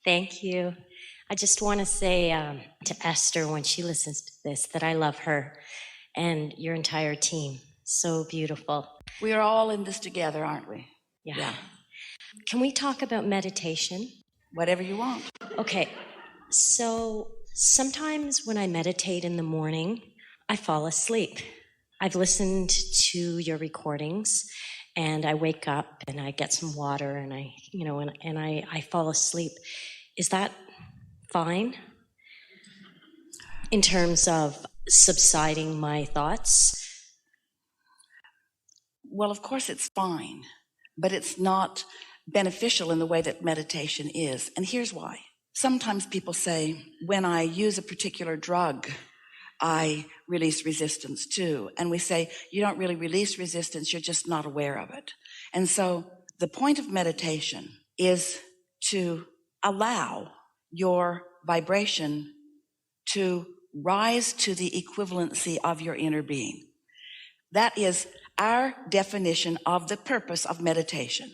Thank you. I just want to say to Esther when she listens to this that I love her and your entire team. So beautiful. We are all in this together, aren't we? Yeah. Can we talk about meditation? Whatever you want. Okay. So sometimes when I meditate in the morning, I fall asleep. I've listened to your recordings and I wake up and I get some water and I fall asleep. Is that fine in terms of subsiding my thoughts? Well, of course it's fine, but it's not beneficial in the way that meditation is. And here's why. Sometimes people say, when I use a particular drug, I release resistance too. And we say, you don't really release resistance, you're just not aware of it. And so the point of meditation is to allow your vibration to rise to the equivalency of your inner being. That is our definition of the purpose of meditation.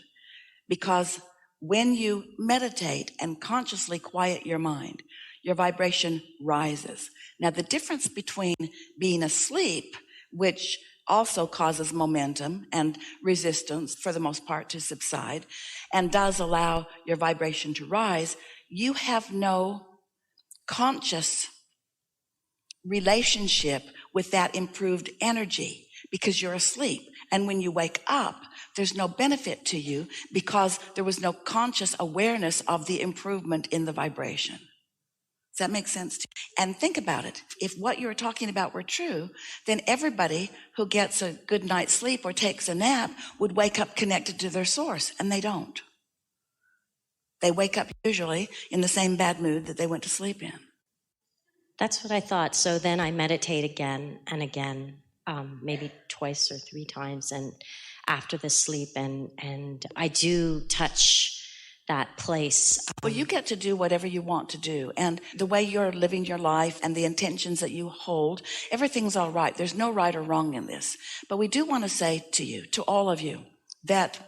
Because when you meditate and consciously quiet your mind, your vibration rises. Now, the difference between being asleep, which also causes momentum and resistance for the most part to subside, and does allow your vibration to rise, you have no conscious relationship with that improved energy because you're asleep. And when you wake up, there's no benefit to you because there was no conscious awareness of the improvement in the vibration. Does that make sense to you? And think about it. If what you were talking about were true, then everybody who gets a good night's sleep or takes a nap would wake up connected to their source, and they don't. They wake up usually in the same bad mood that they went to sleep in. That's what I thought. So then I meditate again and again, maybe twice or three times, and after the sleep, and I do touch that place. Well, you get to do whatever you want to do. And the way you're living your life and the intentions that you hold, everything's all right. There's no right or wrong in this. But we do want to say to you, to all of you, that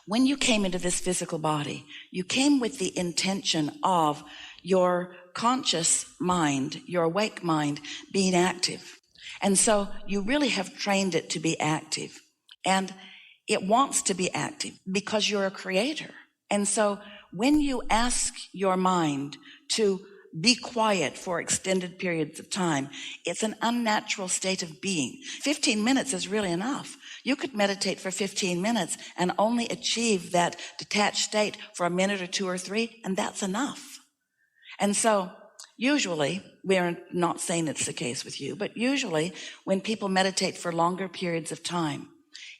when you came into this physical body, you came with the intention of your conscious mind, your awake mind, being active. And so you really have trained it to be active. And it wants to be active because you're a creator. And so when you ask your mind to be quiet for extended periods of time, it's an unnatural state of being. 15 minutes is really enough. You could meditate for 15 minutes and only achieve that detached state for a minute or two or three, and that's enough. And so usually, we're not saying it's the case with you, but usually when people meditate for longer periods of time,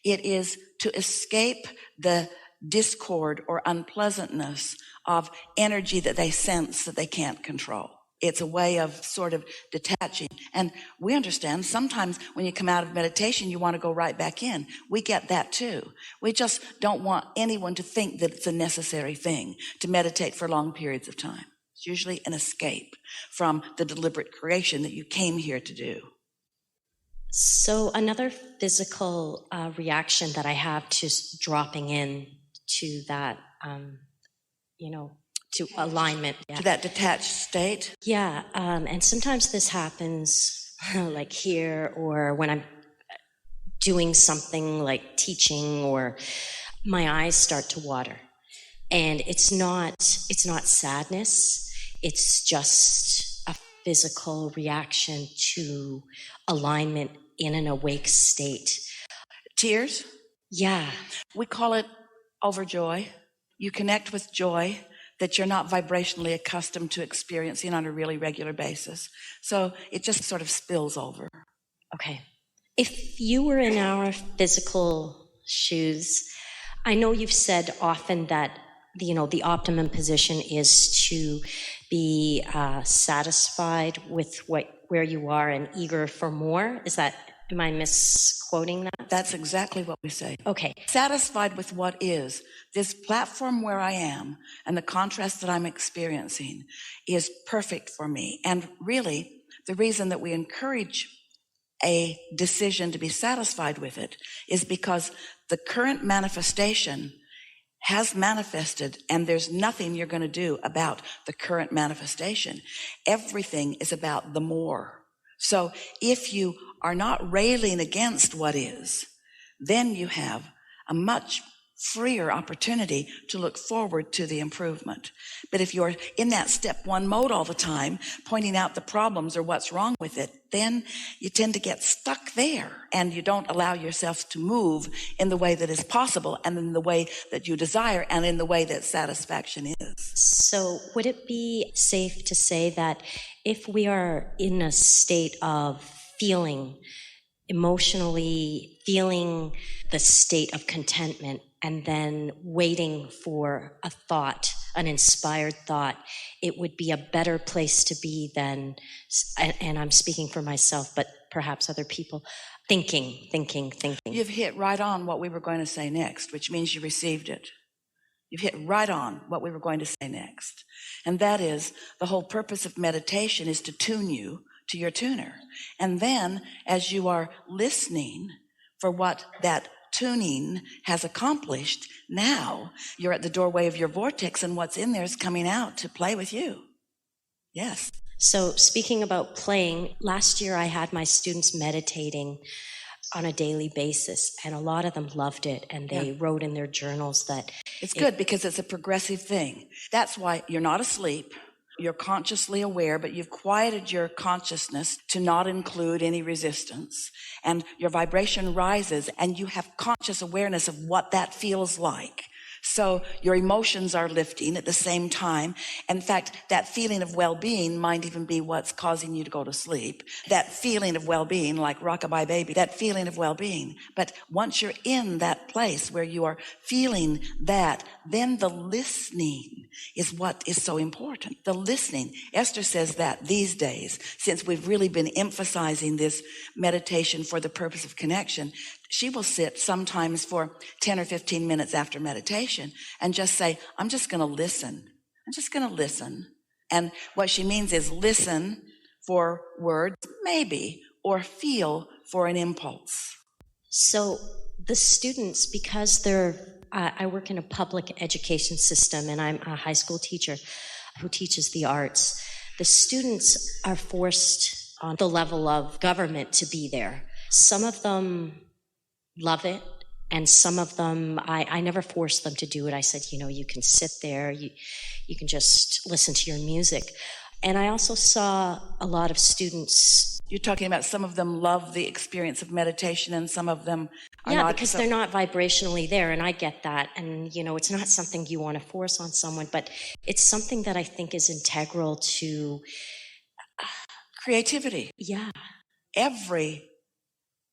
it is to escape the discord or unpleasantness of energy that they sense that they can't control. It's a way of sort of detaching. And we understand sometimes when you come out of meditation, you want to go right back in. We get that too. We just don't want anyone to think that it's a necessary thing to meditate for long periods of time. It's usually an escape from the deliberate creation that you came here to do. So another physical reaction that I have to dropping in to that, to alignment. To that detached state? Yeah, and sometimes this happens like here or when I'm doing something like teaching, or my eyes start to water. And it's not sadness, it's just a physical reaction to alignment in an awake state. Tears? Yeah. We call it overjoy. You connect with joy that you're not vibrationally accustomed to experiencing on a really regular basis. So it just sort of spills over. Okay. If you were in our physical shoes, I know you've said often that the optimum position is to be satisfied with where you are and eager for more. Am I misquoting that? That's exactly what we say. Okay. Satisfied with what is. This platform where I am and the contrast that I'm experiencing is perfect for me. And really, the reason that we encourage a decision to be satisfied with it is because the current manifestation has manifested, and there's nothing you're going to do about the current manifestation. Everything is about the more. So if you are not railing against what is, then you have a much freer opportunity to look forward to the improvement. But if you're in that step one mode all the time, pointing out the problems or what's wrong with it, then you tend to get stuck there, and you don't allow yourself to move in the way that is possible, and in the way that you desire, and in the way that satisfaction is. So would it be safe to say that if we are in a state of feeling, emotionally feeling the state of contentment, and then waiting for a thought, an inspired thought, it would be a better place to be than, and I'm speaking for myself, but perhaps other people, thinking. You've hit right on what we were going to say next, which means you received it. You've hit right on what we were going to say next. And that is, the whole purpose of meditation is to tune you to your tuner. And then, as you are listening for what that tuning has accomplished, now you're at the doorway of your vortex, and what's in there is coming out to play with you. Yes. So speaking about playing, last year I had my students meditating on a daily basis, and a lot of them loved it, and they wrote in their journals that it's good because it's a progressive thing. That's why you're not asleep. You're consciously aware, but you've quieted your consciousness to not include any resistance. And your vibration rises, and you have conscious awareness of what that feels like. So your emotions are lifting at the same time. In fact, that feeling of well-being might even be what's causing you to go to sleep. That feeling of well-being, like rockabye baby, that feeling of well-being. But once you're in that place where you are feeling that, then the listening is what is so important. The listening. Esther says that these days, since we've really been emphasizing this meditation for the purpose of connection, she will sit sometimes for 10 or 15 minutes after meditation and just say, I'm just going to listen. I'm just going to listen. And what she means is listen for words, maybe, or feel for an impulse. So the students, because I work in a public education system, and I'm a high school teacher who teaches the arts. The students are forced on the level of government to be there. Some of them love it, and some of them, I never forced them to do it. I said, you can sit there, you can just listen to your music. And I also saw a lot of students. You're talking about some of them love the experience of meditation, and some of them are not. Yeah, because they're not vibrationally there, and I get that. And, it's not something you want to force on someone, but it's something that I think is integral to creativity. Yeah. Every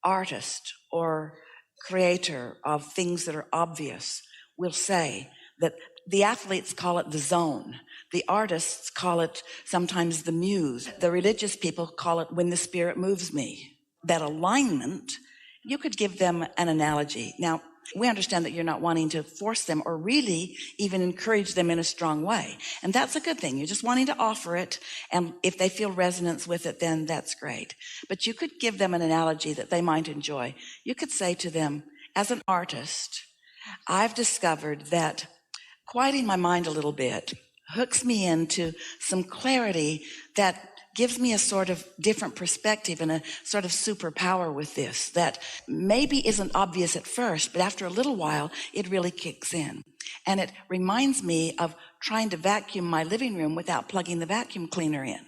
artist or creator of things that are obvious will say that the athletes call it the zone. The artists call it sometimes the muse. The religious people call it when the spirit moves me. That alignment, you could give them an analogy. Now, we understand that you're not wanting to force them or really even encourage them in a strong way. And that's a good thing. You're just wanting to offer it. And if they feel resonance with it, then that's great. But you could give them an analogy that they might enjoy. You could say to them, as an artist, I've discovered that quieting my mind a little bit hooks me into some clarity that gives me a sort of different perspective and a sort of superpower with this that maybe isn't obvious at first, but after a little while, it really kicks in. And it reminds me of trying to vacuum my living room without plugging the vacuum cleaner in.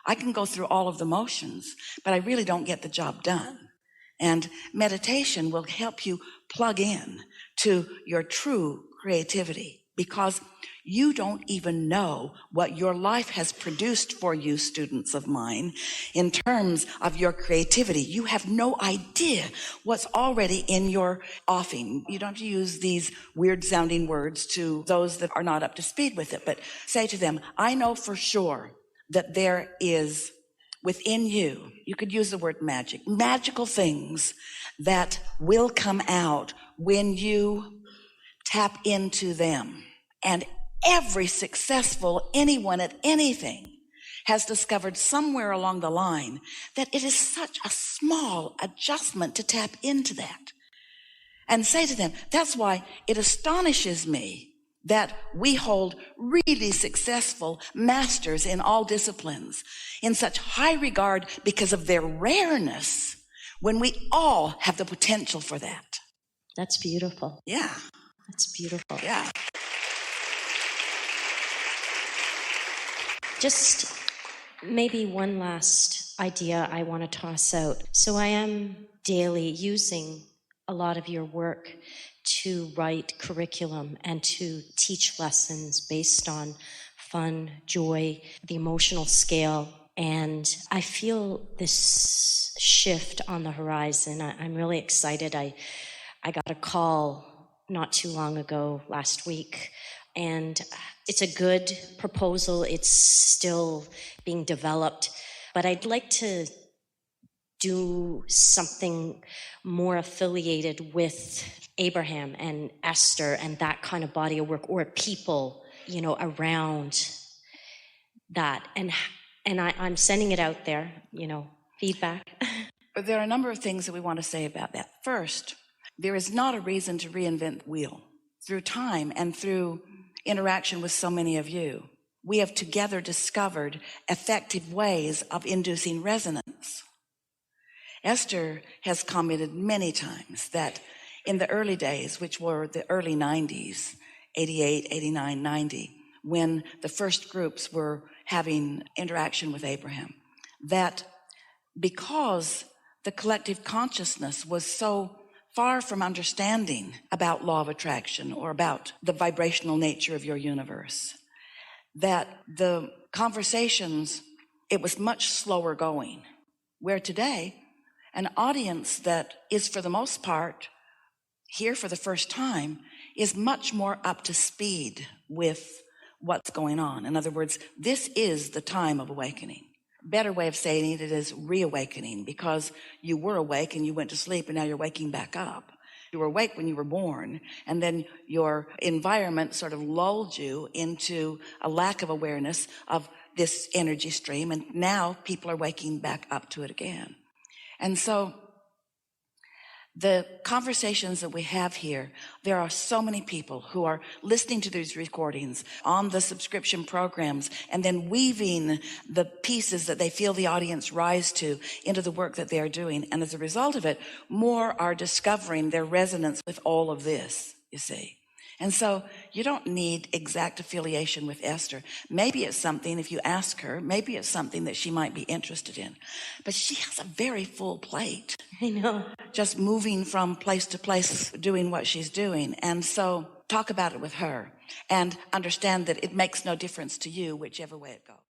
I can go through all of the motions, but I really don't get the job done. And meditation will help you plug in to your true creativity, because you don't even know what your life has produced for you, students of mine, in terms of your creativity. You have no idea what's already in your offing. You don't use these weird sounding words to those that are not up to speed with it, but say to them, I know for sure that there is within you, you could use the word magic, magical things that will come out when you tap into them. And every successful anyone at anything has discovered somewhere along the line that it is such a small adjustment to tap into that. and say to them, that's why it astonishes me that we hold really successful masters in all disciplines in such high regard because of their rareness, when we all have the potential for that. That's beautiful. Yeah. That's beautiful. Yeah. Just maybe one last idea I want to toss out. So I am daily using a lot of your work to write curriculum and to teach lessons based on fun, joy, the emotional scale. And I feel this shift on the horizon. I'm really excited. I got a call not too long ago, last week, and it's a good proposal. It's still being developed, but I'd like to do something more affiliated with Abraham and Esther and that kind of body of work, or people, around that. And I'm sending it out there, feedback. But there are a number of things that we want to say about that. First, there is not a reason to reinvent the wheel. Through time and through interaction with so many of you, we have together discovered effective ways of inducing resonance. Esther has commented many times that in the early days, which were the early 90s, 88, 89, 90, when the first groups were having interaction with Abraham, that because the collective consciousness was so far from understanding about law of attraction or about the vibrational nature of your universe, that the conversations, it was much slower going. Where today, an audience that is for the most part here for the first time is much more up to speed with what's going on. In other words, this is the time of awakening. Better way of saying it is reawakening, because you were awake and you went to sleep and now you're waking back up. You were awake when you were born, and then your environment sort of lulled you into a lack of awareness of this energy stream, and now people are waking back up to it again. And so the conversations that we have here, there are so many people who are listening to these recordings on the subscription programs and then weaving the pieces that they feel the audience rise to into the work that they are doing. And as a result of it, more are discovering their resonance with all of this, you see. And so you don't need exact affiliation with Esther. Maybe it's something, if you ask her, maybe it's something that she might be interested in. But she has a very full plate. I know. Just moving from place to place, doing what she's doing. And so talk about it with her and understand that it makes no difference to you, whichever way it goes.